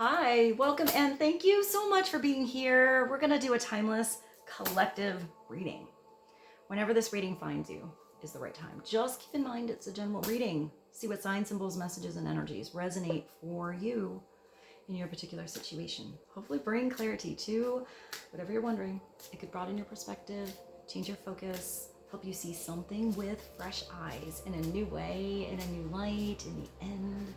Hi, welcome, and thank you so much for being here. We're going to do a timeless collective reading. Whenever this reading finds you is the right time. Just keep in mind it's a general reading. See what signs, symbols, messages, and energies resonate for you in your particular situation. Hopefully bring clarity to whatever you're wondering. It could broaden your perspective, change your focus, help you see something with fresh eyes in a new way, in a new light, in the end.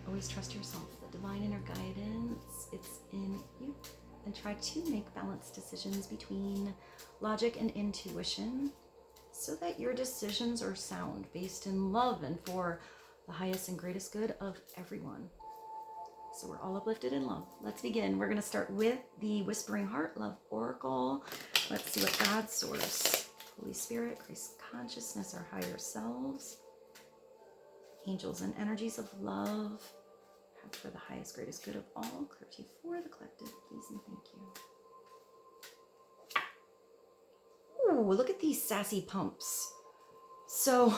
Always trust yourself. The divine inner guidance, it's in you. And try to make balanced decisions between logic and intuition so that your decisions are sound, based in love and for the highest and greatest good of everyone. So we're all uplifted in love. Let's begin. We're going to start with the Whispering Heart Love Oracle. Let's see what God Source, Holy Spirit, Christ Consciousness, our higher selves, angels and energies of love, have for the highest, greatest good of all, clarity for the collective, please and thank you. Ooh, look at these sassy pumps. So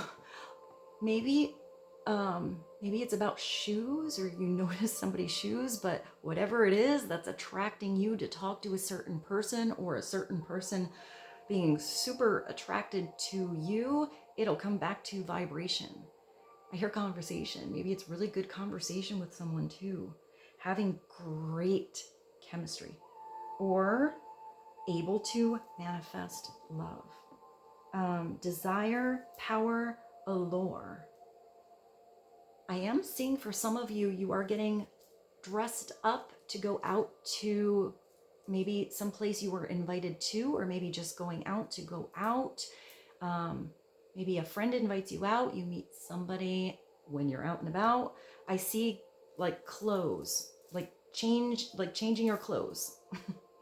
maybe it's about shoes, or you notice somebody's shoes, but whatever it is that's attracting you to talk to a certain person, or a certain person being super attracted to you, it'll come back to vibration. I hear conversation. Maybe it's really good conversation with someone too. Having great chemistry, or able to manifest love. Desire, power, allure. I am seeing for some of you, you are getting dressed up to go out to maybe someplace you were invited to, or maybe just going out to go out. Maybe a friend invites you out, you meet somebody when you're out and about. I see like clothes, like changing your clothes.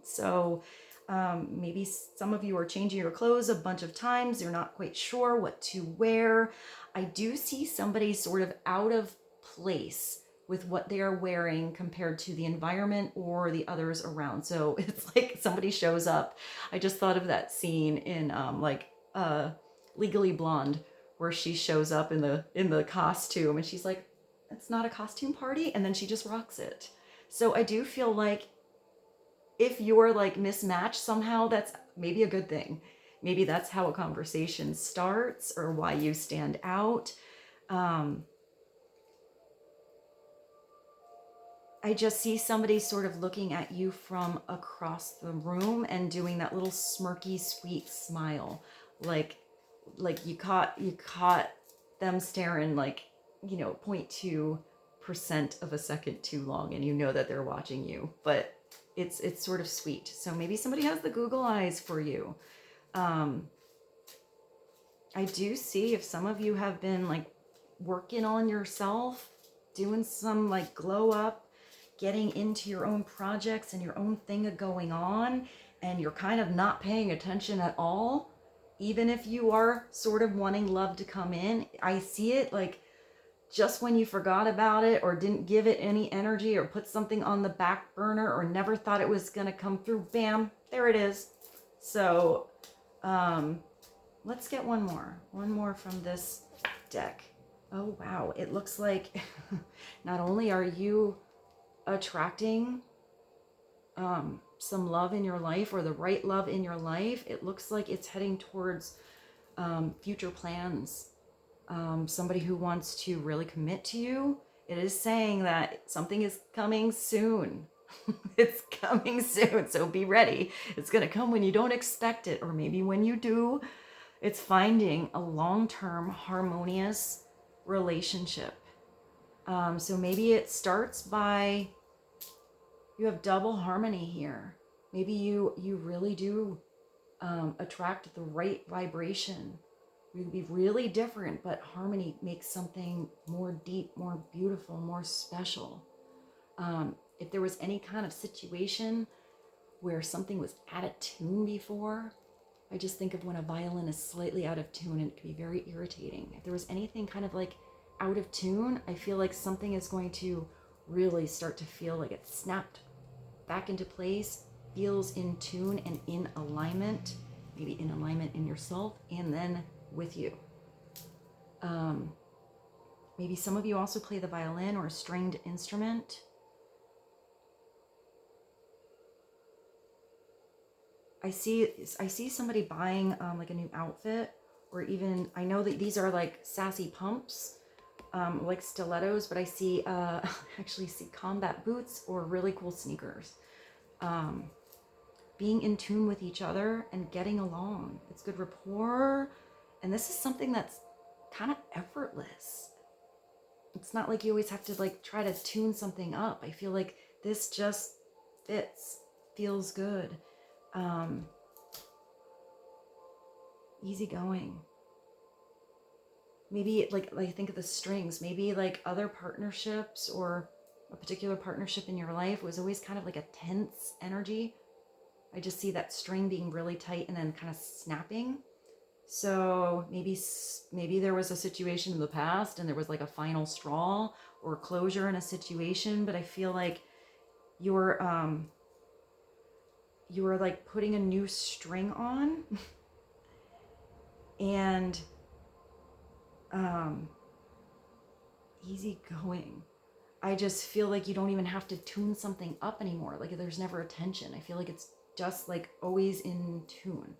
So maybe some of you are changing your clothes a bunch of times. You're not quite sure what to wear. I do see somebody sort of out of place with what they are wearing compared to the environment or the others around. So it's like somebody shows up. I just thought of that scene in Legally Blonde, where she shows up in the costume and she's like, it's not a costume party, and then she just rocks it. So I do feel like if you're like mismatched somehow, that's maybe a good thing. Maybe that's how a conversation starts, or why you stand out. I just see somebody sort of looking at you from across the room and doing that little smirky, sweet smile, like you caught them staring like 0.2% of a second too long, and you know that they're watching you, but it's sort of sweet. So maybe somebody has the Google eyes for you. I do see if some of you have been like working on yourself, doing some like glow up, getting into your own projects and your own thing going on, and you're kind of not paying attention at all, even if you are sort of wanting love to come in. I see it like just when you forgot about it, or didn't give it any energy, or put something on the back burner, or never thought it was going to come through, bam, there it is. So let's get one more from this deck. Oh wow, it looks like not only are you attracting some love in your life, or the right love in your life, it looks like it's heading towards future plans. Somebody who wants to really commit to you. It is saying that something is coming soon. It's coming soon, so be ready. It's going to come when you don't expect it, or maybe when you do. It's finding a long-term harmonious relationship. So maybe it starts by, you have double harmony here. Maybe you really do attract the right vibration. We would be really different, but harmony makes something more deep, more beautiful, more special. If there was any kind of situation where something was out of tune before, I just think of when a violin is slightly out of tune, and it can be very irritating. If there was anything kind of like out of tune, I feel like something is going to really start to feel like it's snapped back into place, feels in tune and in alignment, maybe in alignment in yourself and then with you. Maybe some of you also play the violin or a stringed instrument. I see somebody buying like a new outfit, or even, I know that these are like sassy pumps, like stilettos, but I see actually see combat boots or really cool sneakers. Being in tune with each other and getting along. It's good rapport, and this is something that's kind of effortless. It's not like you always have to like try to tune something up. I feel like this just fits, feels good. Easygoing. Maybe like think of the strings. Maybe like other partnerships or a particular partnership in your life was always kind of like a tense energy. I just see that string being really tight and then kind of snapping. So maybe there was a situation in the past and there was like a final straw or closure in a situation, but I feel like you're like putting a new string on and easy going. I just feel like you don't even have to tune something up anymore. Like there's never a tension. I feel like it's just like always in tune.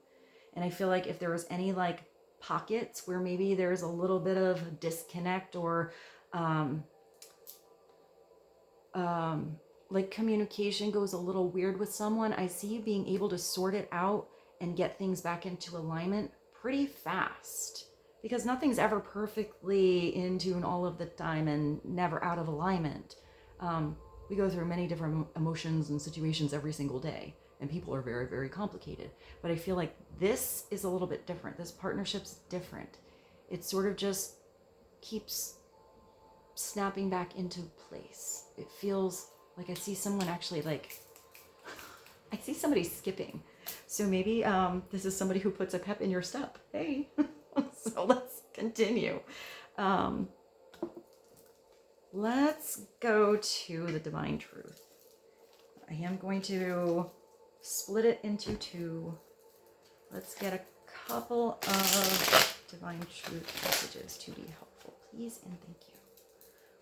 And I feel like if there was any like pockets where maybe there's a little bit of disconnect or like communication goes a little weird with someone, I see you being able to sort it out and get things back into alignment pretty fast, because nothing's ever perfectly in tune all of the time and never out of alignment. We go through many different emotions and situations every single day, and people are very, very complicated. But I feel like this is a little bit different. This partnership's different. It sort of just keeps snapping back into place. It feels like I see someone actually like, I see somebody skipping. So maybe this is somebody who puts a pep in your step. Hey, so let's continue. Let's go to the divine truth. I am going to split it into two. Let's get a couple of divine truth messages to be helpful, please and thank you.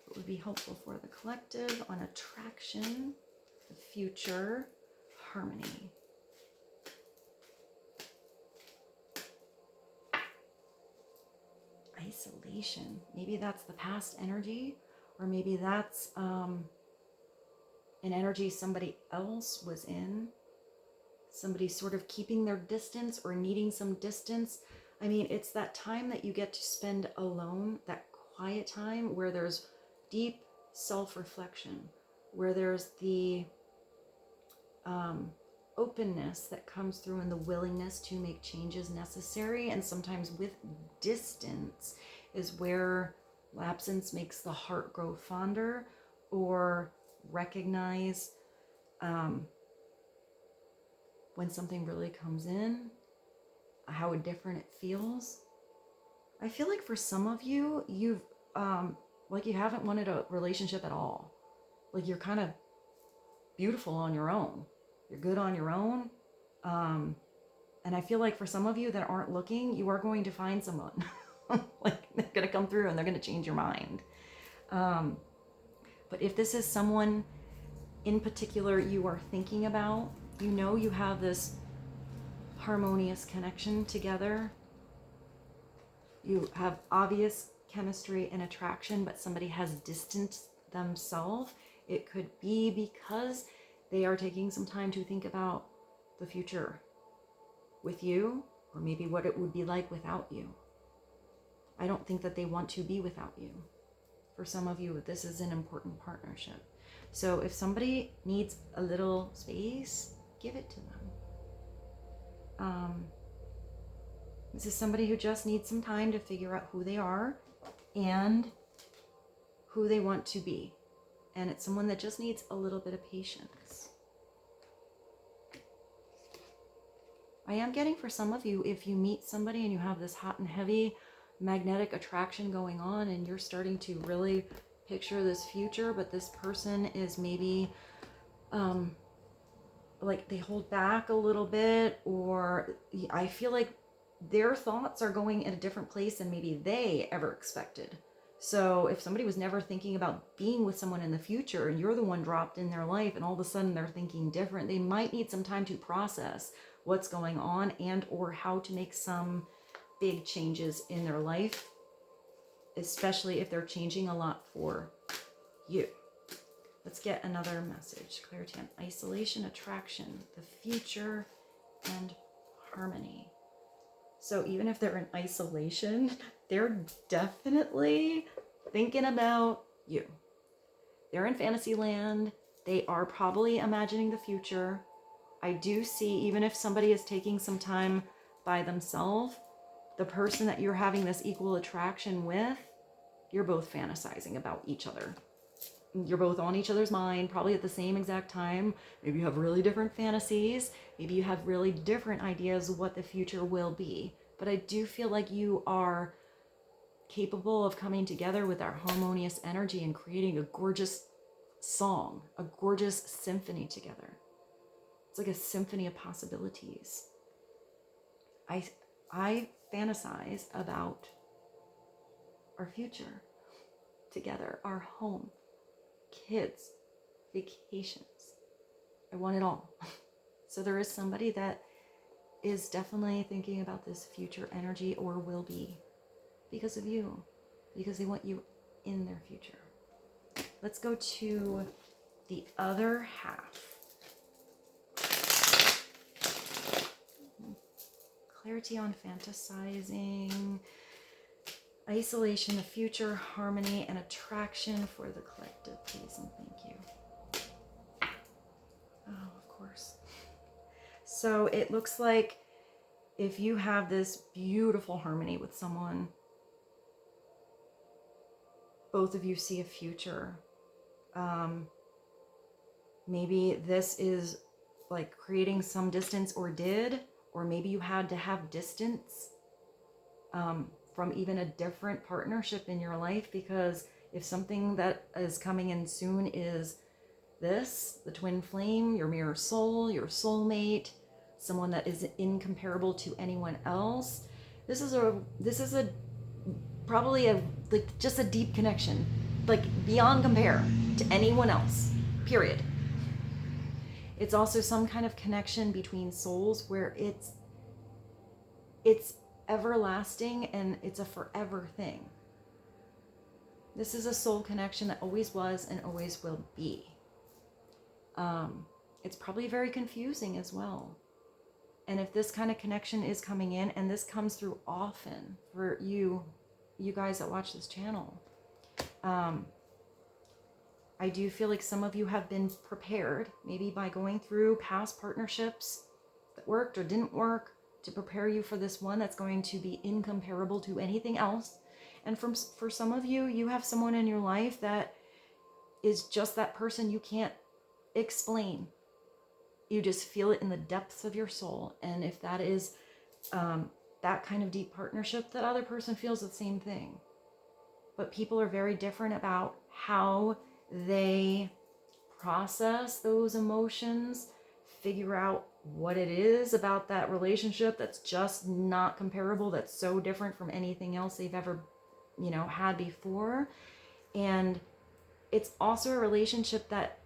What would be helpful for the collective on attraction, the future, harmony? Isolation. Maybe that's the past energy, or maybe that's an energy somebody else was in. Somebody sort of keeping their distance or needing some distance. I mean, it's that time that you get to spend alone, that quiet time where there's deep self-reflection, where there's the openness that comes through and the willingness to make changes necessary. And sometimes with distance is where absence makes the heart grow fonder, or recognize when something really comes in, how different it feels. I feel like for some of you, you've like you haven't wanted a relationship at all. Like you're kind of beautiful on your own. You're good on your own. And I feel like for some of you that aren't looking, you are going to find someone. Like they're going to come through and they're going to change your mind. But if this is someone in particular you are thinking about, you know you have this harmonious connection together. You have obvious chemistry and attraction, but somebody has distanced themselves. It could be because they are taking some time to think about the future with you, or maybe what it would be like without you. I don't think that they want to be without you. For some of you, this is an important partnership. So if somebody needs a little space, give it to them. This is somebody who just needs some time to figure out who they are and who they want to be. And it's someone that just needs a little bit of patience. I am getting for some of you, if you meet somebody and you have this hot and heavy magnetic attraction going on and you're starting to really picture this future, but this person is maybe like they hold back a little bit, or I feel like their thoughts are going in a different place than maybe they ever expected. So if somebody was never thinking about being with someone in the future and you're the one dropped in their life and all of a sudden they're thinking different, they might need some time to process what's going on and or how to make some big changes in their life, especially if they're changing a lot for you. Let's get another message. Clarity on isolation, attraction, the future, and harmony. So even if they're in isolation, they're definitely thinking about you. They're in fantasy land. They are probably imagining the future. I do see, even if somebody is taking some time by themselves, the person that you're having this equal attraction with, you're both fantasizing about each other. You're both on each other's mind, probably at the same exact time. Maybe you have really different fantasies. Maybe you have really different ideas of what the future will be. But I do feel like you are capable of coming together with our harmonious energy and creating a gorgeous song, a gorgeous symphony together. It's like a symphony of possibilities. I fantasize about our future together, our home, kids, vacations. I want it all. So there is somebody that is definitely thinking about this future energy or will be because of you, because they want you in their future. Let's go to the other half. Clarity on fantasizing, isolation, the future, harmony, and attraction for the collective, please and thank you. Oh, of course. So it looks like if you have this beautiful harmony with someone, both of you see a future. Maybe this is like creating some distance or maybe you had to have distance from even a different partnership in your life, because if something that is coming in soon is this, the twin flame, your mirror soul, your soulmate, someone that is incomparable to anyone else, this is probably just a deep connection, like beyond compare to anyone else, period. It's also some kind of connection between souls where it's everlasting and it's a forever thing. This is a soul connection that always was and always will be. It's probably very confusing as well. And if this kind of connection is coming in, and this comes through often for you guys that watch this channel, I do feel like some of you have been prepared, maybe by going through past partnerships that worked or didn't work, to prepare you for this one that's going to be incomparable to anything else. And for some of you, you have someone in your life that is just that person you can't explain. You just feel it in the depths of your soul. And if that is that kind of deep partnership, that other person feels the same thing. But people are very different about how they process those emotions, figure out what it is about that relationship that's just not comparable, that's so different from anything else they've ever, had before. And it's also a relationship that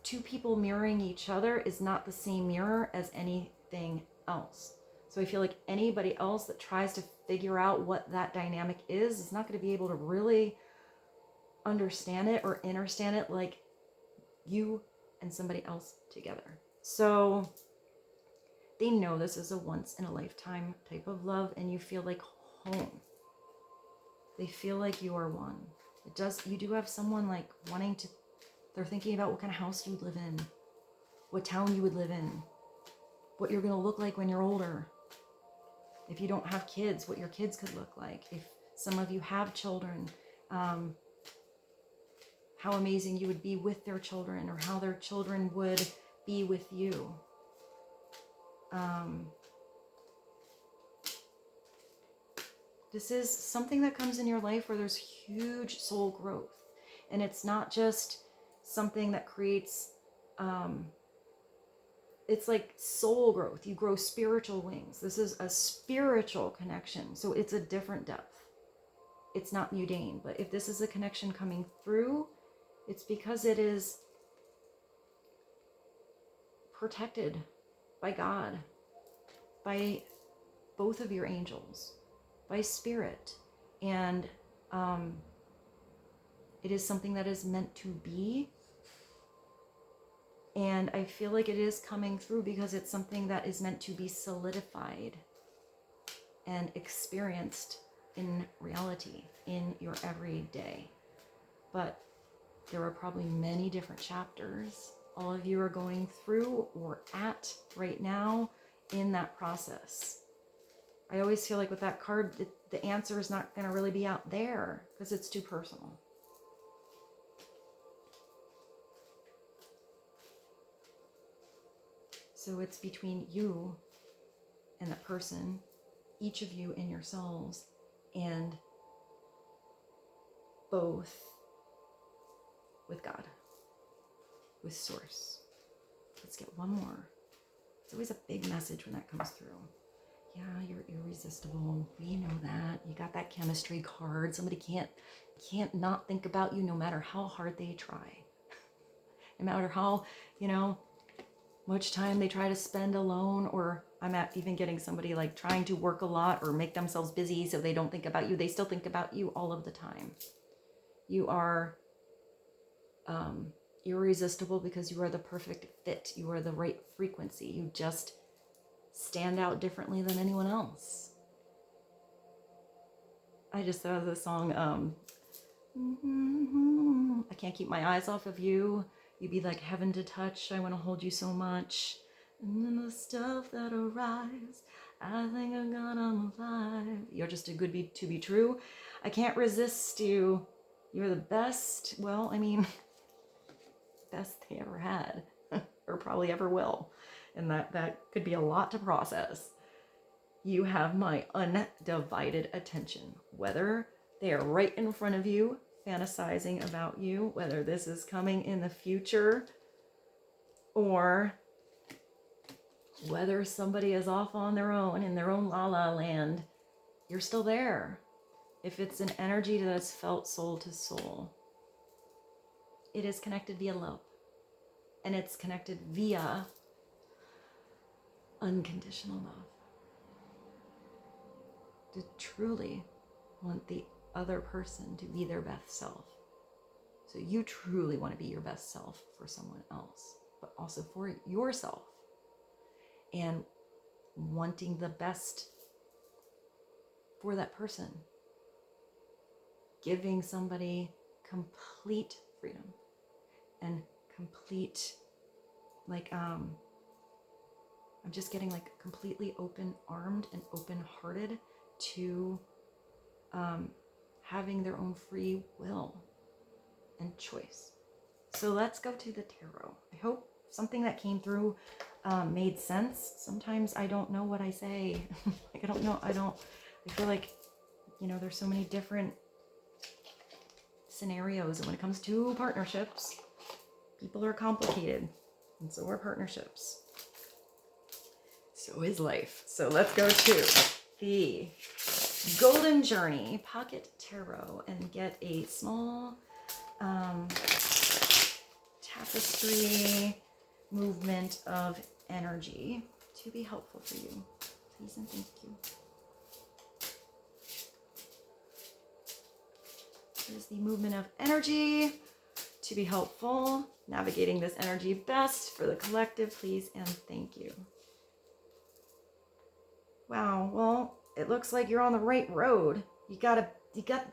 two people mirroring each other is not the same mirror as anything else. So I feel like anybody else that tries to figure out what that dynamic is not going to be able to really understand it or understand it like you and somebody else together. So they know this is a once in a lifetime type of love, and you feel like home. They feel like you are one. You do have someone like they're thinking about what kind of house you would live in, what town you would live in, what you're going to look like when you're older. If you don't have kids, what your kids could look like. If some of you have children, how amazing you would be with their children, or how their children would be with you. This is something that comes in your life where there's huge soul growth. And it's not just something that creates, it's like soul growth. You grow spiritual wings. This is a spiritual connection. So it's a different depth. it's not mundane. But if this is a connection coming through, it's because it is protected by God, by both of your angels, by spirit. And it is something that is meant to be. And I feel like it is coming through because it's something that is meant to be solidified and experienced in reality, in your everyday. But there are probably many different chapters all of you are going through or at right now in that process. I always feel like with that card, the answer is not going to really be out there because it's too personal. So it's between you and the person, each of you in yourselves, and both with God, with Source. Let's get one more. It's always a big message when that comes through. Yeah, you're irresistible. We know that. You got that chemistry card. Somebody can't not think about you no matter how hard they try. No matter how, much time they try to spend alone, or I'm even getting somebody like trying to work a lot or make themselves busy so they don't think about you. They still think about you all of the time. You are irresistible because you are the perfect fit. You are the right frequency. You just stand out differently than anyone else. I just thought of the song, I can't keep my eyes off of you. You'd be like heaven to touch. I want to hold you so much. And then the stuff that arrives, I think I'm gonna alive. You're just too good to be true. I can't resist you. You're the best. Well, I mean, best they ever had, or probably ever will. And that could be a lot to process. You have my undivided attention, whether they are right in front of you, fantasizing about you, whether this is coming in the future, or whether somebody is off on their own in their own la-la land, you're still there. If it's an energy that's felt soul to soul, it is connected via love, and it's connected via unconditional love. To truly want the other person to be their best self. So you truly want to be your best self for someone else, but also for yourself. And wanting the best for that person. Giving somebody complete freedom and complete, I'm just getting completely open-armed and open-hearted to having their own free will and choice. So let's go to the tarot. I hope something that came through made sense. Sometimes I don't know what I say. I don't know. I feel like, there's so many different scenarios. And when it comes to partnerships, people are complicated. And so are partnerships. So is life. So let's go to the Golden Journey Pocket Tarot and get a small tapestry movement of energy to be helpful for you. Please and thank you. Here's the movement of energy to be helpful. Navigating this energy best for the collective, please and thank you. Wow, well, it looks like you're on the right road. You got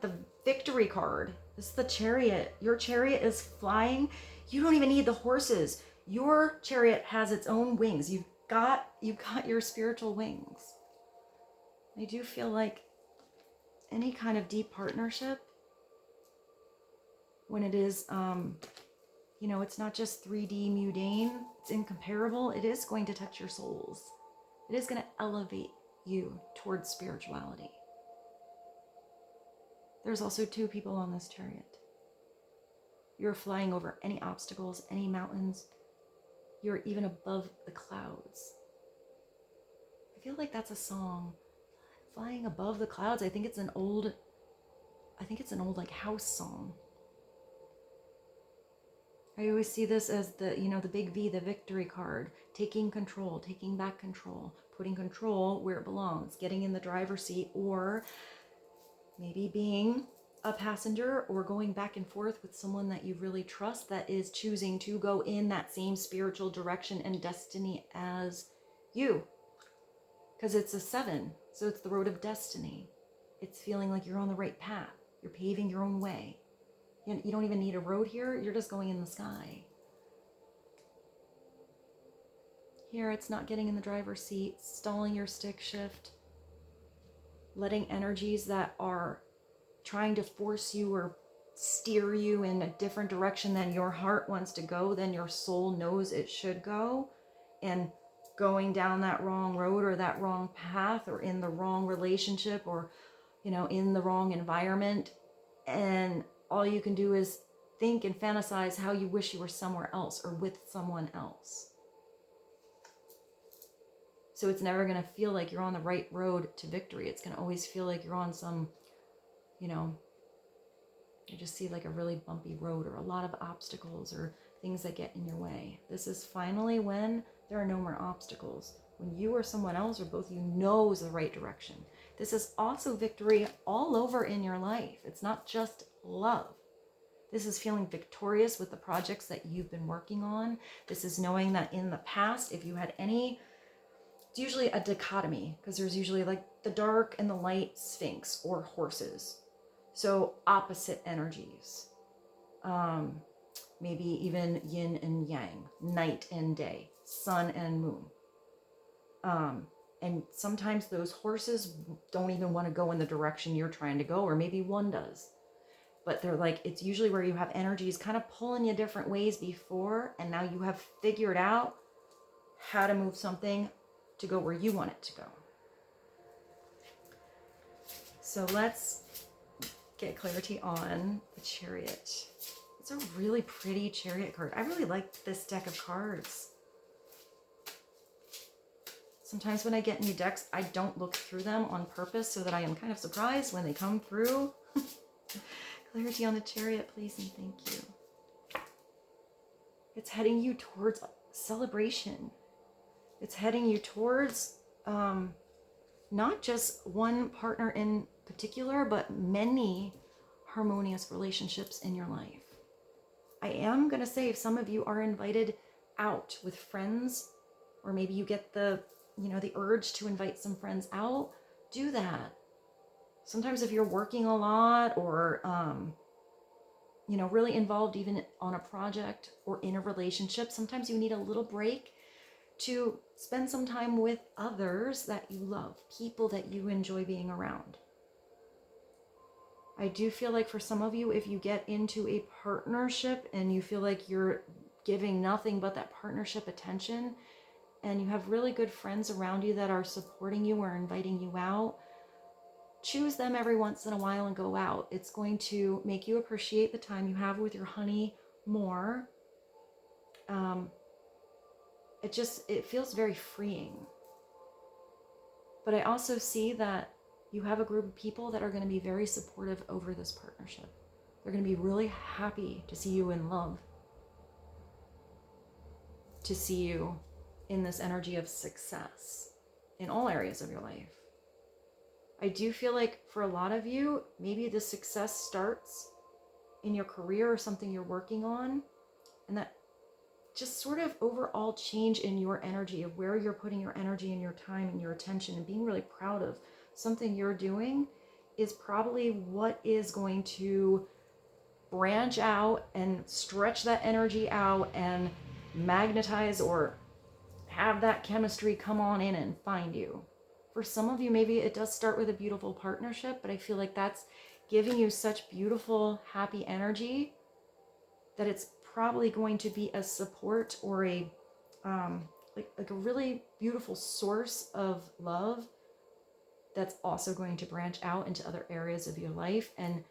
the victory card. This is the Chariot. Your chariot is flying. You don't even need the horses. Your chariot has its own wings. You've got your spiritual wings. I do feel like any kind of deep partnership, when it is, it's not just 3D mundane, it's incomparable, it is going to touch your souls. It is going to elevate you towards spirituality. There's also 2 people on this chariot. You're flying over any obstacles, any mountains. You're even above the clouds. I feel like that's a song, Flying Above the Clouds. I think it's an old I think it's an old like house song. I always see this as the, you know, the big V, the victory card, taking control, taking back control, putting control where it belongs, getting in the driver's seat, or maybe being a passenger or going back and forth with someone that you really trust that is choosing to go in that same spiritual direction and destiny as you. Because it's a 7, so it's the road of destiny. It's feeling like you're on the right path. You're paving your own way. You don't even need a road here. You're just going in the sky. Here, it's not getting in the driver's seat, stalling your stick shift, letting energies that are trying to force you or steer you in a different direction than your heart wants to go, than your soul knows it should go, and going down that wrong road or that wrong path or in the wrong relationship or, you know, in the wrong environment. And all you can do is think and fantasize how you wish you were somewhere else or with someone else. So it's never going to feel like you're on the right road to victory. It's going to always feel like you're on some, you know, I just see like a really bumpy road or a lot of obstacles or things that get in your way. This is finally when there are no more obstacles. When you or someone else or both of you knows the right direction. This is also victory all over in your life. It's not just love. This is feeling victorious with the projects that you've been working on. This is knowing that in the past, if you had any, it's usually a dichotomy because there's usually like the dark and the light sphinx or horses. So opposite energies. Maybe even yin and yang, night and day, sun and moon. And sometimes those horses don't even want to go in the direction you're trying to go, or maybe one does. But they're like, it's usually where you have energies kind of pulling you different ways before, and now you have figured out how to move something to go where you want it to go. So let's get clarity on the Chariot. It's a really pretty Chariot card. I really like this deck of cards. Sometimes when I get new decks, I don't look through them on purpose so that I am kind of surprised when they come through. Clarity on the Chariot, please, and thank you. It's heading you towards celebration. It's heading you towards not just one partner in particular, but many harmonious relationships in your life. I am going to say if some of you are invited out with friends, or maybe you get the urge to invite some friends out, do that. Sometimes if you're working a lot or, really involved even on a project or in a relationship, sometimes you need a little break to spend some time with others that you love, people that you enjoy being around. I do feel like for some of you, if you get into a partnership and you feel like you're giving nothing but that partnership attention, and you have really good friends around you that are supporting you or inviting you out, choose them every once in a while and go out. It's going to make you appreciate the time you have with your honey more. It feels very freeing. But I also see that you have a group of people that are going to be very supportive over this partnership. They're going to be really happy to see you in love, to see you in this energy of success in all areas of your life. I do feel like for a lot of you, maybe the success starts in your career or something you're working on, and that just sort of overall change in your energy of where you're putting your energy and your time and your attention and being really proud of something you're doing is probably what is going to branch out and stretch that energy out and magnetize or have that chemistry come on in and find you. For some of you, maybe it does start with a beautiful partnership, but I feel like that's giving you such beautiful, happy energy that it's probably going to be a support or a like a really beautiful source of love that's also going to branch out into other areas of your life. And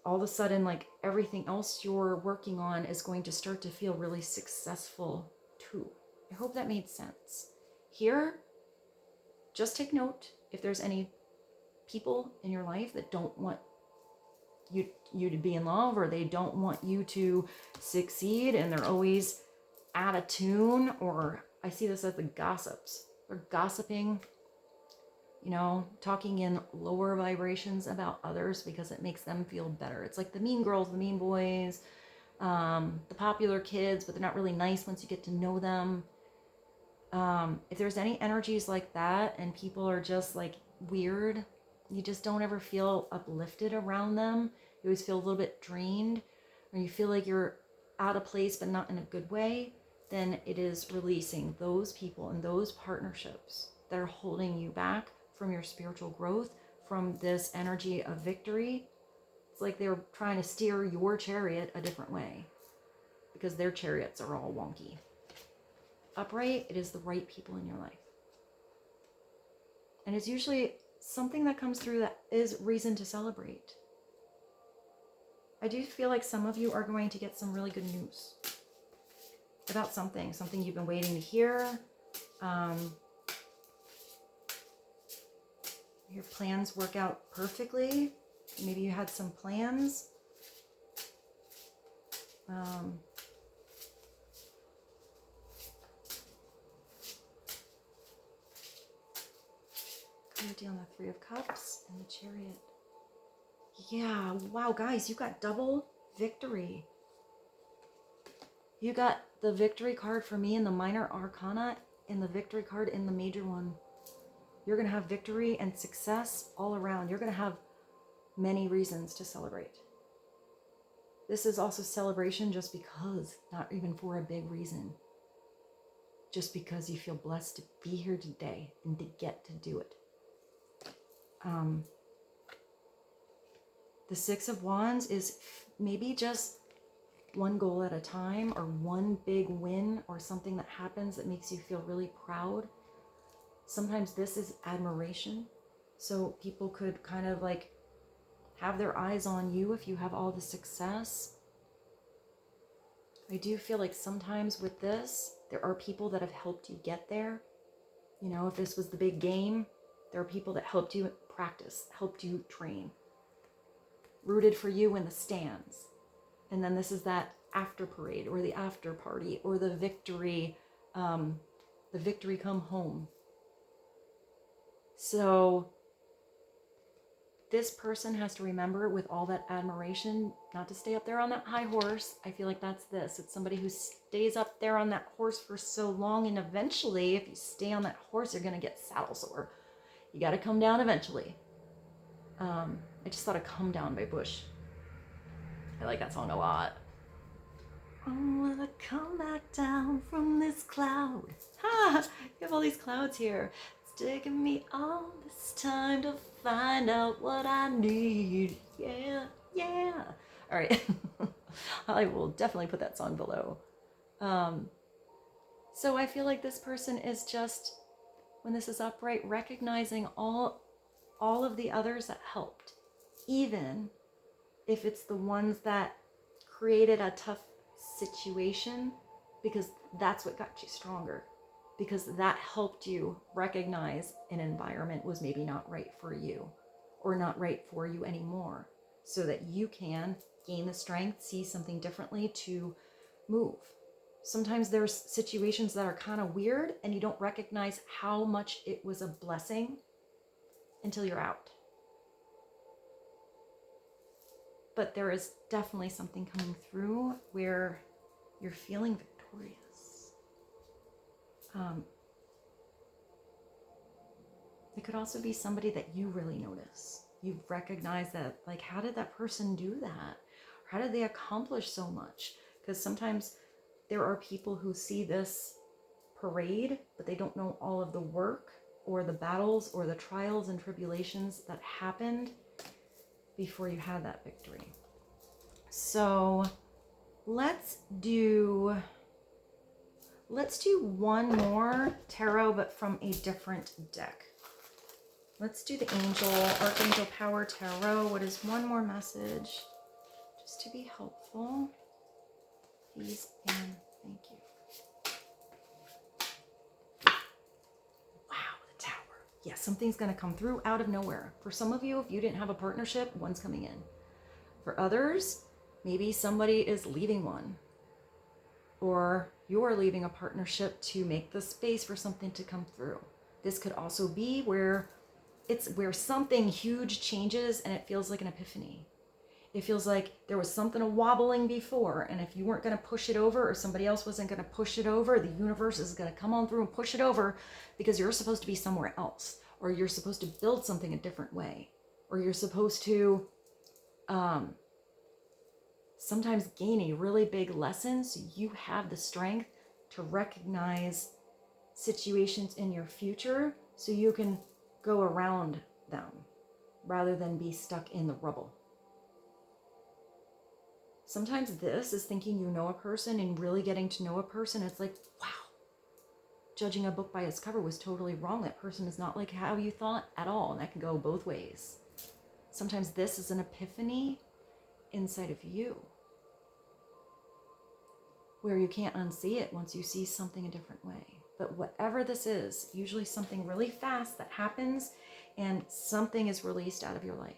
all of a sudden, like everything else you're working on is going to start to feel really successful too. I hope that made sense. Here, just take note if there's any people in your life that don't want you to be in love, or they don't want you to succeed, and they're always out of tune. Or I see this as the gossips. They're gossiping, you know, talking in lower vibrations about others because it makes them feel better. It's like the mean girls, the mean boys, the popular kids, but they're not really nice once you get to know them. If there's any energies like that and people are just like weird, you just don't ever feel uplifted around them. You always feel a little bit drained, or you feel like you're out of place but not in a good way, then it is releasing those people and those partnerships that are holding you back from your spiritual growth, from this energy of victory. It's like they're trying to steer your chariot a different way because their chariots are all wonky. Upright, it is the right people in your life. And it's usually something that comes through that is reason to celebrate. I do feel like some of you are going to get some really good news about something you've been waiting to hear. Your plans work out perfectly. Maybe you had some plans. Clarity on the Three of Cups and the Chariot. Yeah, wow, guys, you got double victory. You got the victory card for me in the minor arcana and the victory card in the major one. You're going to have victory and success all around. You're going to have many reasons to celebrate. This is also celebration just because, not even for a big reason. Just because you feel blessed to be here today and to get to do it. The Six of Wands is maybe just one goal at a time, or one big win, or something that happens that makes you feel really proud. Sometimes this is admiration. So people could kind of like have their eyes on you if you have all the success. I do feel like sometimes with this, there are people that have helped you get there. You know, if this was the big game, there are people that helped you practice, helped you train, rooted for you in the stands. And then this is that after parade, or the after party, or the victory come home. So this person has to remember, with all that admiration, not to stay up there on that high horse. I feel like that's this. It's somebody who stays up there on that horse for so long, and eventually, if you stay on that horse, you're going to get saddle sore. You got to come down eventually. I just thought of Come Down by Bush. I like that song a lot. I wanna come back down from this cloud. Ha! You have all these clouds here. It's taken me all this time to find out what I need. Yeah, yeah. All right. I will definitely put that song below. So I feel like this person is just, when this is upright, recognizing all of the others that helped. Even if it's the ones that created a tough situation, because that's what got you stronger, because that helped you recognize an environment was maybe not right for you, or not right for you anymore, so that you can gain the strength, see something differently to move. Sometimes there's situations that are kind of weird and you don't recognize how much it was a blessing until you're out. But there is definitely something coming through where you're feeling victorious. It could also be somebody that you really notice. You recognize that, like, how did that person do that? How did they accomplish so much? Because sometimes there are people who see this parade, but they don't know all of the work, or the battles, or the trials and tribulations that happened before you had that victory. So let's do one more tarot, but from a different deck. Let's do the Archangel Power Tarot. What is one more message, just to be helpful? Please and thank you. Wow, the Tower. Yeah, something's going to come through out of nowhere. For some of you, if you didn't have a partnership, one's coming in. For others, maybe somebody is leaving one, or you're leaving a partnership to make the space for something to come through. This could also be where something huge changes and it feels like an epiphany. It feels like there was something wobbling before, and if you weren't going to push it over, or somebody else wasn't going to push it over, the universe is going to come on through and push it over, because you're supposed to be somewhere else, or you're supposed to build something a different way, or you're supposed to sometimes gain a really big lesson, so you have the strength to recognize situations in your future so you can go around them rather than be stuck in the rubble. Sometimes this is thinking you know a person and really getting to know a person. It's like, wow, judging a book by its cover was totally wrong. That person is not like how you thought at all. And that can go both ways. Sometimes this is an epiphany inside of you, where you can't unsee it once you see something a different way. But whatever this is, usually something really fast that happens and something is released out of your life,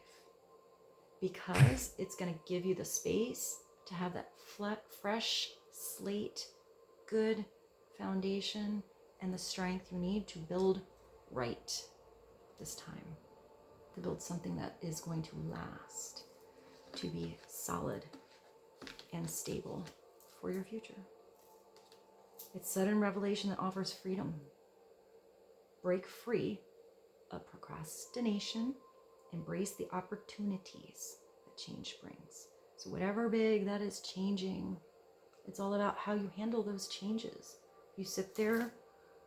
because it's going to give you the space to have that fresh slate, good foundation, and the strength you need to build right this time, to build something that is going to last, to be solid and stable for your future. It's sudden revelation that offers freedom. Break free of procrastination. Embrace the opportunities that change brings. So whatever big that is changing, it's all about how you handle those changes. You sit there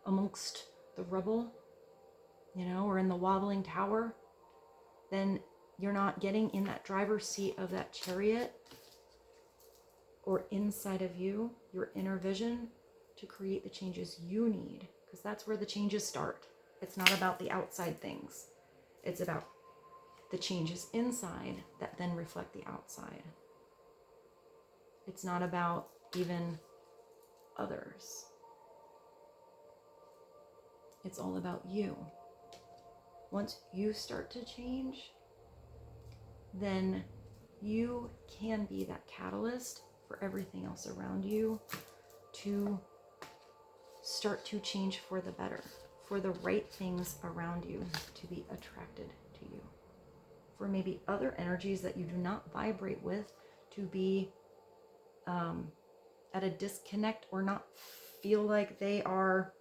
amongst the rubble, or in the wobbling tower, then you're not getting in that driver's seat of that chariot, or inside of you, your inner vision, to create the changes you need, because that's where the changes start. It's not about the outside things. It's about the changes inside that then reflect the outside. It's not about even others. It's all about you. Once you start to change, then you can be that catalyst for everything else around you to start to change for the better, for the right things around you to be attracted to you, for maybe other energies that you do not vibrate with to be at a disconnect, or not feel like they are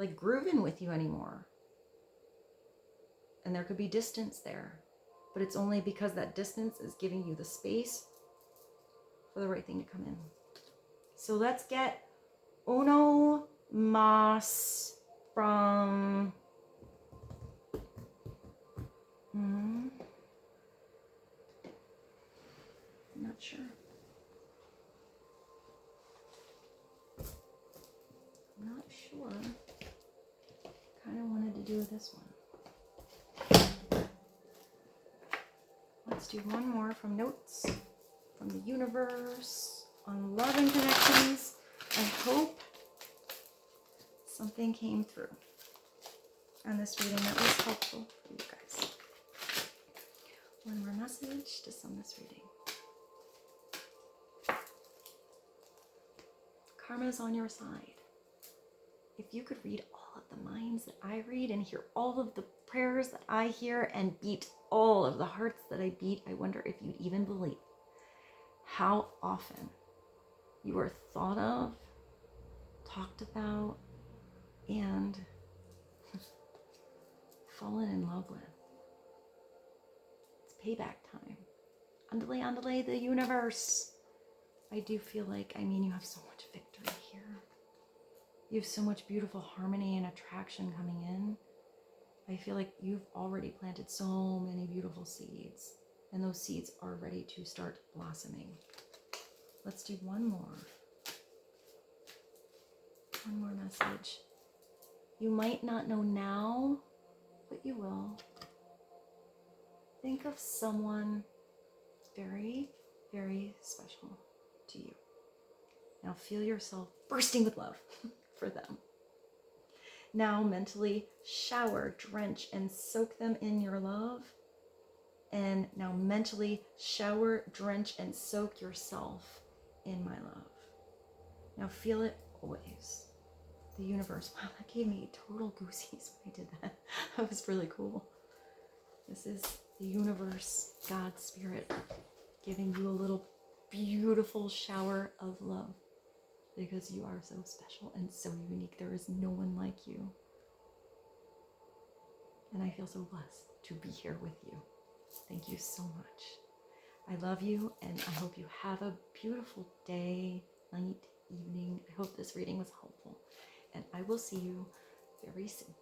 like grooving with you anymore. And there could be distance there, but it's only because that distance is giving you the space for the right thing to come in. So let's get uno más from I'm not sure. Kind of wanted to do this one. Let's do one more from Notes from the Universe on love and connections. I hope something came through on this reading that was helpful for you guys. One more message to sum this reading. Karma is on your side. If you could read all of the minds that I read and hear all of the prayers that I hear and beat all of the hearts that I beat, I wonder if you'd even believe how often you are thought of, talked about, and fallen in love with. It's payback time. Andale, the universe. I do feel like, you have so much victory here. You have so much beautiful harmony and attraction coming in. I feel like you've already planted so many beautiful seeds, and those seeds are ready to start blossoming. Let's do one more. One more message. You might not know now, but you will. Think of someone very, very special to you. Now feel yourself bursting with love for them. Now mentally shower, drench, and soak them in your love, And now mentally shower, drench, and soak yourself in my love. Now feel it always. The universe. Wow, that gave me total goosies when I did that. That was really cool. This is the universe, God's spirit, giving you a little beautiful shower of love. Because you are so special and so unique. There is no one like you. And I feel so blessed to be here with you. Thank you so much. I love you, and I hope you have a beautiful day, night, evening. I hope this reading was helpful. And I will see you very soon.